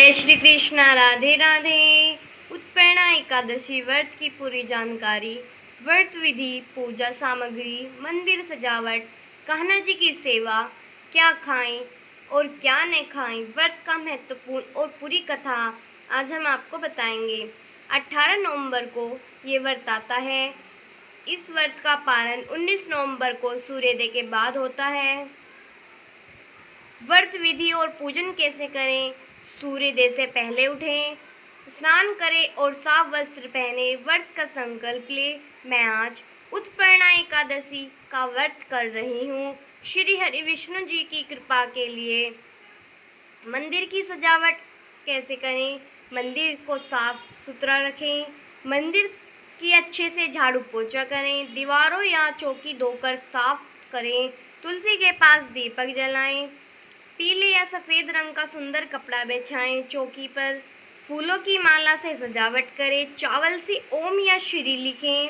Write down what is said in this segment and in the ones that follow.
जय श्री कृष्णा, राधे राधे। उत्पन्ना एकादशी व्रत की पूरी जानकारी, व्रत विधि, पूजा सामग्री, मंदिर सजावट, कान्हा जी की सेवा, क्या खाएं और क्या न खाएं, व्रत का महत्वपूर्ण और पूरी कथा आज हम आपको बताएंगे। 18 नवंबर को ये व्रत आता है। इस व्रत का पारण 19 नवंबर को सूर्योदय के बाद होता है। व्रत विधि और पूजन कैसे करें? सूर्योदय से पहले उठें, स्नान करें और साफ वस्त्र पहने व्रत का संकल्प ले। मैं आज उत्पन्ना एकादशी का व्रत कर रही हूँ। श्री हरि विष्णु जी की कृपा के लिए मंदिर की सजावट कैसे करें? मंदिर को साफ सुथरा रखें, मंदिर की अच्छे से झाड़ू पोछा करें, दीवारों या चौकी धोकर साफ करें, तुलसी के पास दीपक जलाएं, पीले या सफ़ेद रंग का सुंदर कपड़ा बिछाएं, चौकी पर फूलों की माला से सजावट करें, चावल से ओम या श्री लिखें।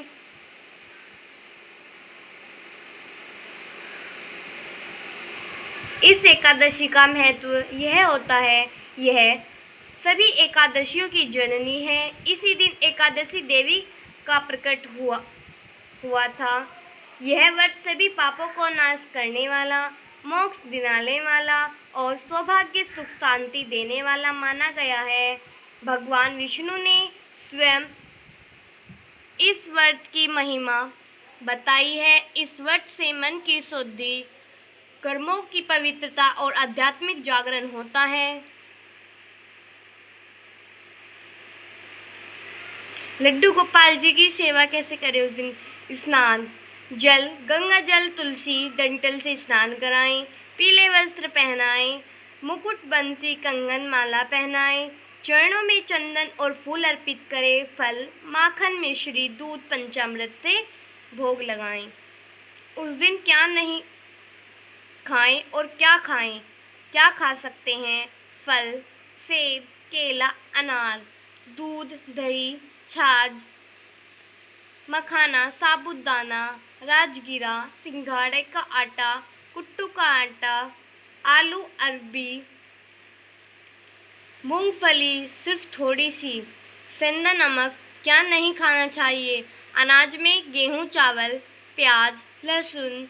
इस एकादशी का महत्व यह होता है, यह सभी एकादशियों की जननी है। इसी दिन एकादशी देवी का प्रकट हुआ था। यह व्रत सभी पापों को नाश करने वाला, मोक्ष दिलाने वाला और सौभाग्य, सुख, शांति देने वाला माना गया है। भगवान विष्णु ने स्वयं इस व्रत की महिमा बताई है। इस व्रत से मन की शुद्धि, कर्मों की पवित्रता और आध्यात्मिक जागरण होता है। लड्डू गोपाल जी की सेवा कैसे करें? उस दिन स्नान, जल, गंगा जल, तुलसी डंठल से स्नान कराएं, पीले वस्त्र पहनाएं, मुकुट, बंसी, कंगन, माला पहनाएं, चरणों में चंदन और फूल अर्पित करें, फल, माखन, मिश्री, दूध, पंचामृत से भोग लगाएं। उस दिन क्या नहीं खाएं और क्या खाएं? क्या खा सकते हैं? फल, सेब, केला, अनार, दूध, दही, छाछ, मखाना, साबूदाना, राजगीरा, सिंघाड़े का आटा, कुट्टू का आटा, आलू, अरबी, मूंगफली, सिर्फ थोड़ी सी, सेंधा नमक। क्या नहीं खाना चाहिए? अनाज में गेहूं, चावल, प्याज, लहसुन,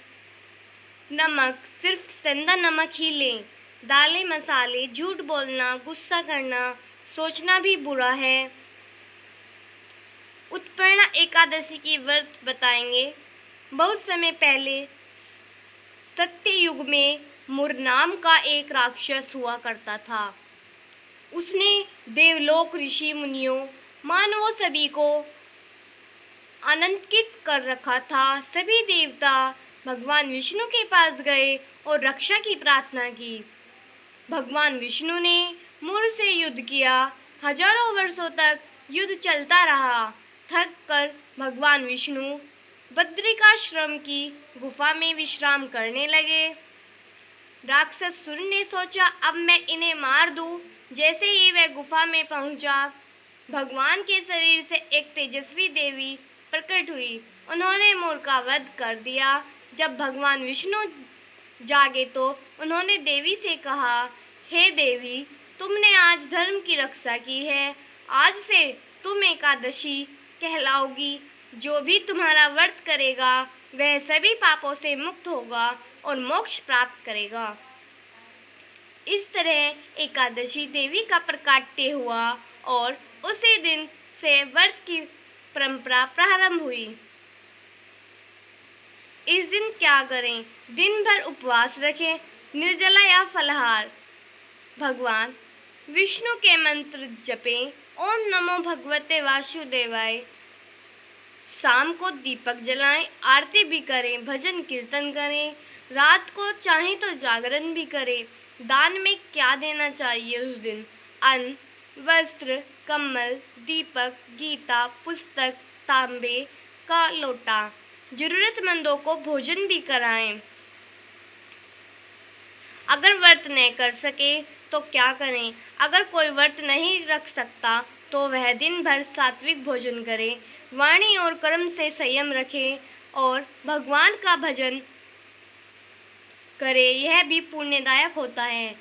नमक, सिर्फ सेंधा नमक ही लें। दालें, मसाले, झूठ बोलना, गुस्सा करना, सोचना भी बुरा है। उत्पन्ना एकादशी की व्रत बताएंगे। बहुत समय पहले सत्य युग में मुर नाम का एक राक्षस हुआ करता था। उसने देवलोक, ऋषि मुनियों, मानवों सभी को आनंदित कर रखा था। सभी देवता भगवान विष्णु के पास गए और रक्षा की प्रार्थना की। भगवान विष्णु ने मुर से युद्ध किया। हजारों वर्षों तक युद्ध चलता रहा। थक कर भगवान विष्णु बद्रिकाश्रम की गुफा में विश्राम करने लगे। राक्षस सुर ने सोचा, अब मैं इन्हें मार दूं। जैसे ही वह गुफा में पहुंचा, भगवान के शरीर से एक तेजस्वी देवी प्रकट हुई। उन्होंने मोर का वध कर दिया। जब भगवान विष्णु जागे तो उन्होंने देवी से कहा, हे देवी, तुमने आज धर्म की रक्षा की है। आज से तुम एकादशी कहलाओगी। जो भी तुम्हारा व्रत करेगा वह सभी पापों से मुक्त होगा और मोक्ष प्राप्त करेगा। इस तरह एकादशी देवी का प्रकाट्य हुआ और उसी दिन से व्रत की परंपरा प्रारंभ हुई। इस दिन क्या करें? दिन भर उपवास रखें, निर्जला या फलाहार। भगवान विष्णु के मंत्र जपें, ओम नमो भगवते वासुदेवाय। शाम को दीपक जलाएं, आरती भी करें, भजन कीर्तन करें। रात को चाहे तो जागरण भी करें। दान में क्या देना चाहिए उस दिन? अन्न, वस्त्र, कम्बल, दीपक, गीता, पुस्तक, तांबे का लोटा। जरूरतमंदों को भोजन भी कराएं। अगर व्रत न कर सके तो क्या करें? अगर कोई व्रत नहीं रख सकता तो वह दिन भर सात्विक भोजन करे, वाणी और कर्म से संयम रखे और भगवान का भजन करे। यह भी पुण्यदायक होता है।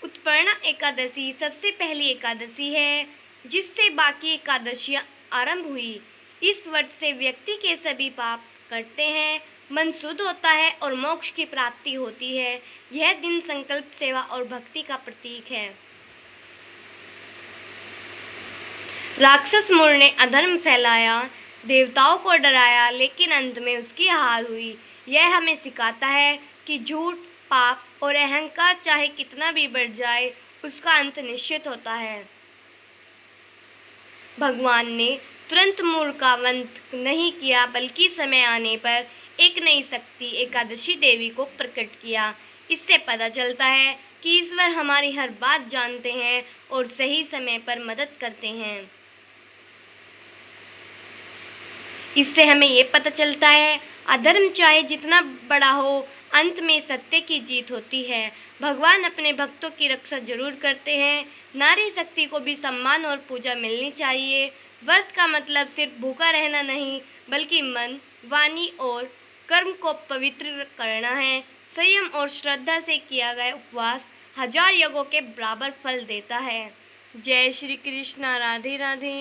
उत्पन्ना एकादशी सबसे पहली एकादशी है जिससे बाकी एकादशियां आरंभ हुई। इस व्रत से व्यक्ति के सभी पाप कटते हैं, मन शुद्ध होता है और मोक्ष की प्राप्ति होती है। यह दिन संकल्प, सेवा और भक्ति का प्रतीक है। राक्षस मुर ने अधर्म फैलाया, देवताओं को डराया, लेकिन अंत में उसकी हार हुई। यह हमें सिखाता है कि झूठ, पाप और अहंकार चाहे कितना भी बढ़ जाए, उसका अंत निश्चित होता है। भगवान ने तुरंत मुर का वध नहीं किया, बल्कि समय आने पर एक नई शक्ति एकादशी देवी को प्रकट किया। इससे पता चलता है कि ईश्वर हमारी हर बात जानते हैं और सही समय पर मदद करते हैं। इससे हमें ये पता चलता है, अधर्म चाहे जितना बड़ा हो, अंत में सत्य की जीत होती है। भगवान अपने भक्तों की रक्षा जरूर करते हैं। नारी शक्ति को भी सम्मान और पूजा मिलनी चाहिए। व्रत का मतलब सिर्फ भूखा रहना नहीं, बल्कि मन, वाणी और कर्म को पवित्र करना है। संयम और श्रद्धा से किया गया उपवास हजार यज्ञों के बराबर फल देता है। जय श्री कृष्ण। राधे राधे।